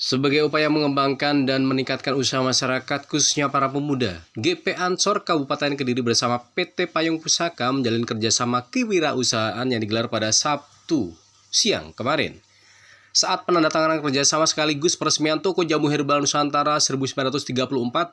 Sebagai upaya mengembangkan dan meningkatkan usaha masyarakat khususnya para pemuda, GP Ansor Kabupaten Kediri bersama PT Payung Pusaka menjalin kerjasama kewirausahaan yang digelar pada Sabtu siang kemarin. Saat penandatanganan kerjasama sekaligus peresmian toko jamu herbal Nusantara 1934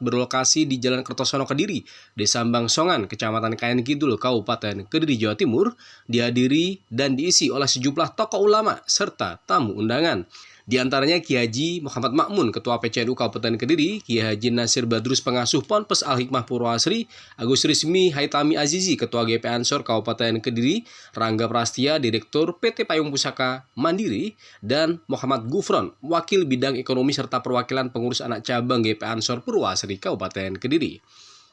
berlokasi di Jalan Kertosono Kediri, Desa Bangsongan, Kecamatan Kayan Kidul, Kabupaten Kediri, Jawa Timur, dihadiri dan diisi oleh sejumlah tokoh ulama serta tamu undangan. Di antaranya Kiai Haji Muhammad Makmun, Ketua PCNU Kabupaten Kediri, Kiai Haji Nasir Badrus, Pengasuh Ponpes Al-Hikmah Purwasri, Agus Rizmi Haitami Azizi, Ketua GP Ansor Kabupaten Kediri, Rangga Prastia, Direktur PT Payung Pusaka Mandiri, dan Muhammad Gufron, Wakil Bidang Ekonomi serta perwakilan pengurus anak cabang GP Ansor Purwasri Kabupaten Kediri.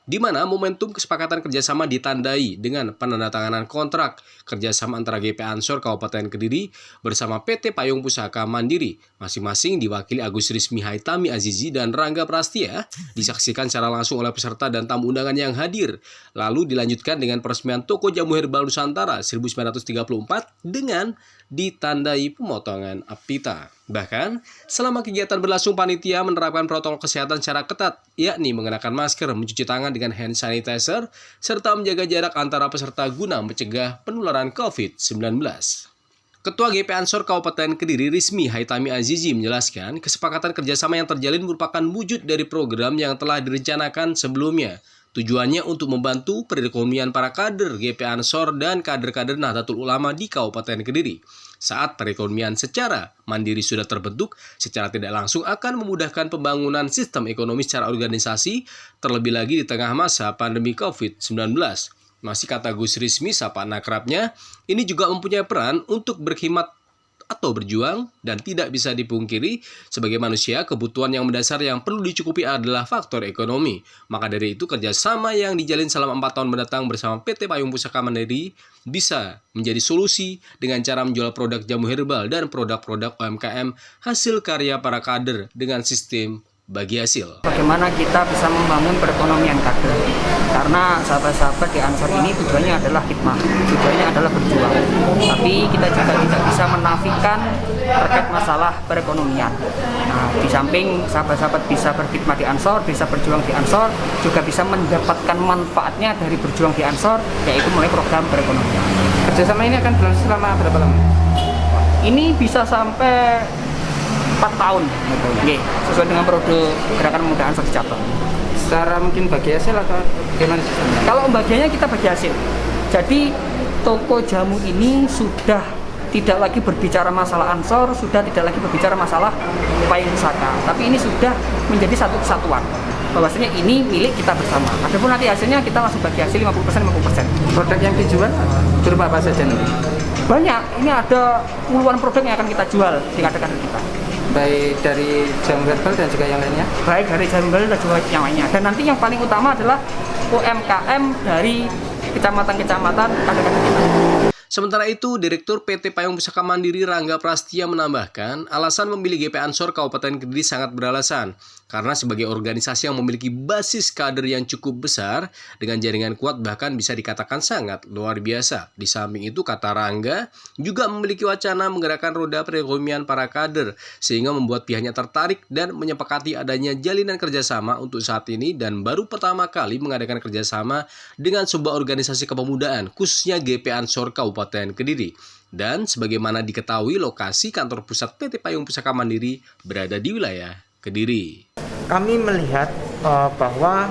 Di mana momentum kesepakatan kerjasama ditandai dengan penandatanganan kontrak kerjasama antara GP Ansor Kabupaten Kediri bersama PT Payung Pusaka Mandiri, masing-masing diwakili Agus Rizmi Haitami Azizi dan Rangga Prastia, disaksikan secara langsung oleh peserta dan tamu undangan yang hadir. Lalu dilanjutkan dengan peresmian toko jamu herbal Nusantara 1934 dengan ditandai pemotongan apita. Bahkan, selama kegiatan berlangsung, panitia menerapkan protokol kesehatan secara ketat, yakni mengenakan masker, mencuci tangan dengan hand sanitizer, serta menjaga jarak antara peserta guna mencegah penularan COVID-19. Ketua GP Ansor Kabupaten Kediri Rizmi Haitami Azizi menjelaskan, kesepakatan kerjasama yang terjalin merupakan wujud dari program yang telah direncanakan sebelumnya. Tujuannya untuk membantu perekonomian para kader GP Ansor dan kader-kader Nahdlatul Ulama di Kabupaten Kediri. Saat perekonomian secara mandiri sudah terbentuk, secara tidak langsung akan memudahkan pembangunan sistem ekonomi secara organisasi, terlebih lagi di tengah masa pandemi COVID-19. Masih kata Gus Rizmi, sapaan akrabnya, ini juga mempunyai peran untuk berkhidmat atau berjuang, dan tidak bisa dipungkiri sebagai manusia kebutuhan yang mendasar yang perlu dicukupi adalah faktor ekonomi. Maka dari itu kerjasama yang dijalin selama 4 tahun mendatang bersama PT Payung Pusaka Mandiri bisa menjadi solusi dengan cara menjual produk jamu herbal dan produk-produk UMKM hasil karya para kader dengan sistem bagi hasil. Bagaimana kita bisa membangun perekonomian kader? Karena sahabat-sahabat di Ansor ini tujuannya adalah khidmat, tujuannya adalah berjuang. Tapi kita juga tidak bisa menafikan terkait masalah perekonomian. Nah, di samping sahabat-sahabat bisa berkhidmat di Ansor, bisa berjuang di Ansor, juga bisa mendapatkan manfaatnya dari berjuang di Ansor, yaitu melalui program perekonomian. Kerjasama ini akan berlangsung selama berapa lama? Ini bisa sampai 4 tahun, sesuai dengan periode Gerakan Pemuda Ansor di cabang. Secara mungkin bagi hasil atau bagaimana? Kalau pembagiannya kita bagi hasil. Jadi toko jamu ini sudah tidak lagi berbicara masalah Ansor, sudah tidak lagi berbicara masalah Payung Pusaka, tapi ini sudah menjadi satu kesatuan. Bahwasanya ini milik kita bersama. Adapun nanti hasilnya kita langsung bagi hasil 50%. Produk yang dijual berupa apa saja nanti? Banyak, ini ada puluhan produk yang akan kita jual di kader-kader kita. Baik dari jamu herbal dan juga yang lainnya? Baik dari jamu herbal dan juga yang lainnya. Dan nanti yang paling utama adalah UMKM dari kecamatan-kecamatan kader-kader kita. Sementara itu, Direktur PT Payung Pusaka Mandiri Rangga Prastia menambahkan, alasan memilih GP Ansor Kabupaten Kediri sangat beralasan. Karena sebagai organisasi yang memiliki basis kader yang cukup besar, dengan jaringan kuat bahkan bisa dikatakan sangat luar biasa. Di samping itu, kata Rangga, juga memiliki wacana menggerakkan roda perekonomian para kader, sehingga membuat pihaknya tertarik dan menyepakati adanya jalinan kerjasama untuk saat ini dan baru pertama kali mengadakan kerjasama dengan sebuah organisasi kepemudaan, khususnya GP Ansor Kabupaten Kediri. Dan sebagaimana diketahui, lokasi kantor pusat PT Payung Pusaka Mandiri berada di wilayah Kediri. Kami melihat bahwa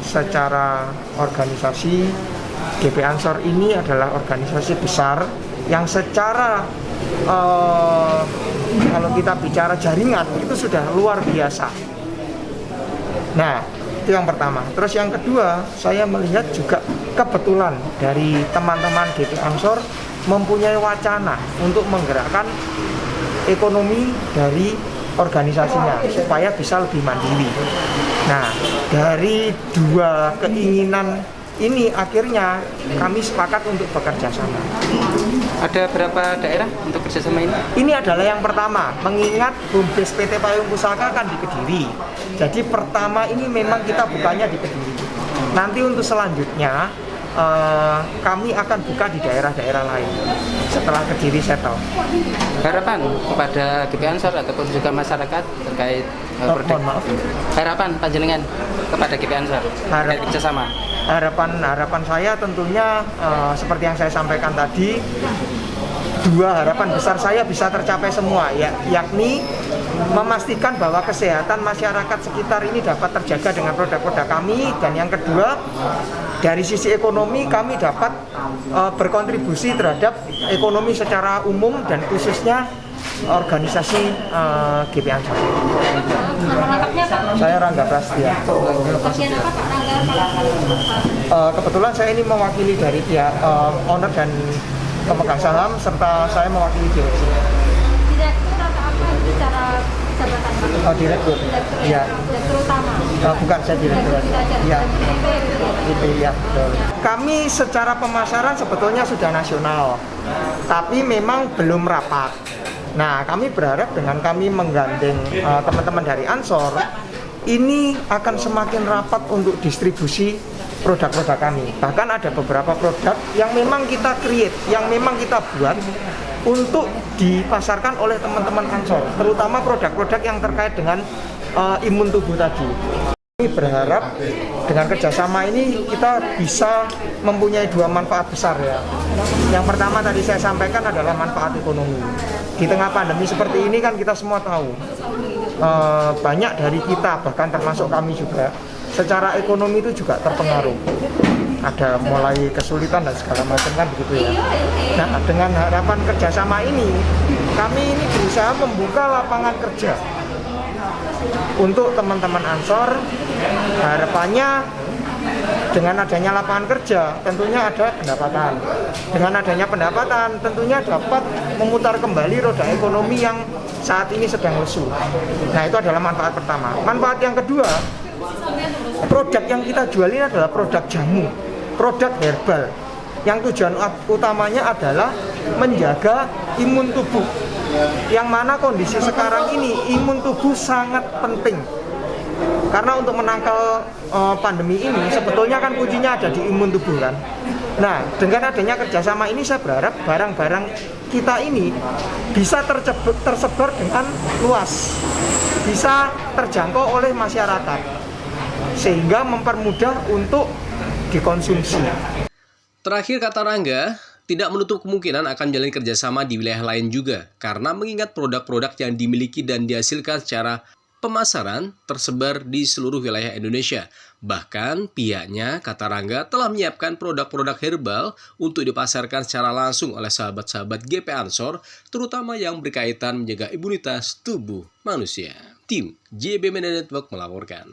secara organisasi GP Ansor ini adalah organisasi besar yang secara kalau kita bicara jaringan itu sudah luar biasa. Nah, itu yang pertama. Terus yang kedua, saya melihat juga kebetulan dari teman-teman GP Ansor mempunyai wacana untuk menggerakkan ekonomi dari organisasinya supaya bisa lebih mandiri. Nah, dari dua keinginan ini akhirnya kami sepakat untuk bekerja sama. Ada berapa daerah untuk kerjasama ini? Ini adalah yang pertama, mengingat home base PT Payung Pusaka kan di Kediri. Jadi pertama ini memang kita bukanya di Kediri. Nanti untuk selanjutnya kami akan buka di daerah-daerah lain setelah Kediri settle. Harapan kepada GP Ansor ataupun juga masyarakat terkait produk. Mohon maaf. Harapan panjenengan kepada GP Ansor terkait kerjasama. Harapan saya tentunya seperti yang saya sampaikan tadi, dua harapan besar saya bisa tercapai semua, yakni memastikan bahwa kesehatan masyarakat sekitar ini dapat terjaga dengan produk-produk kami, dan yang kedua dari sisi ekonomi kami dapat berkontribusi terhadap ekonomi secara umum dan khususnya organisasi GP Ansor. Saya Rangga Prastia. Kebetulan saya ini mewakili dari pihak owner dan pemegang saham, serta saya mewakili direksi. Direktur atau apa secara jabatan? Direktur. Iya. Direktur utama. Bukan, saya direktur. Iya. Itu ya. Kami secara pemasaran sebetulnya sudah nasional, tapi memang belum rapat. Nah, kami berharap dengan kami menggandeng teman-teman dari Ansor, ini akan semakin rapat untuk distribusi produk-produk kami. Bahkan ada beberapa produk yang memang kita create, yang memang kita buat untuk dipasarkan oleh teman-teman Ansor, terutama produk-produk yang terkait dengan imun tubuh tadi. Kami berharap dengan kerjasama ini kita bisa mempunyai dua manfaat besar ya. Yang pertama tadi saya sampaikan adalah manfaat ekonomi. Di tengah pandemi seperti ini kan kita semua tahu banyak dari kita, bahkan termasuk kami juga, secara ekonomi itu juga terpengaruh. Ada mulai kesulitan dan segala macam kan begitu ya. Nah, dengan harapan kerjasama ini, kami ini berusaha membuka lapangan kerja untuk teman-teman Ansor. Harapannya dengan adanya lapangan kerja tentunya ada pendapatan. Dengan adanya pendapatan tentunya dapat memutar kembali roda ekonomi yang saat ini sedang lesu. Nah, itu adalah manfaat pertama. Manfaat yang kedua, produk yang kita jual ini adalah produk jamu, produk herbal, yang tujuan utamanya adalah menjaga imun tubuh, yang mana kondisi sekarang ini imun tubuh sangat penting. Karena untuk menangkal pandemi ini sebetulnya kan kuncinya ada di imun tubuh kan. Nah, dengan adanya kerjasama ini saya berharap barang-barang kita ini bisa tersebar dengan luas, bisa terjangkau oleh masyarakat, sehingga mempermudah untuk dikonsumsi. Terakhir kata Rangga, tidak menutup kemungkinan akan menjalin kerjasama di wilayah lain juga, karena mengingat produk-produk yang dimiliki dan dihasilkan secara pemasaran tersebar di seluruh wilayah Indonesia. Bahkan pihaknya, kata Rangga, telah menyiapkan produk-produk herbal untuk dipasarkan secara langsung oleh sahabat-sahabat GP Ansor, terutama yang berkaitan menjaga imunitas tubuh manusia. Tim JB Media Network melaporkan.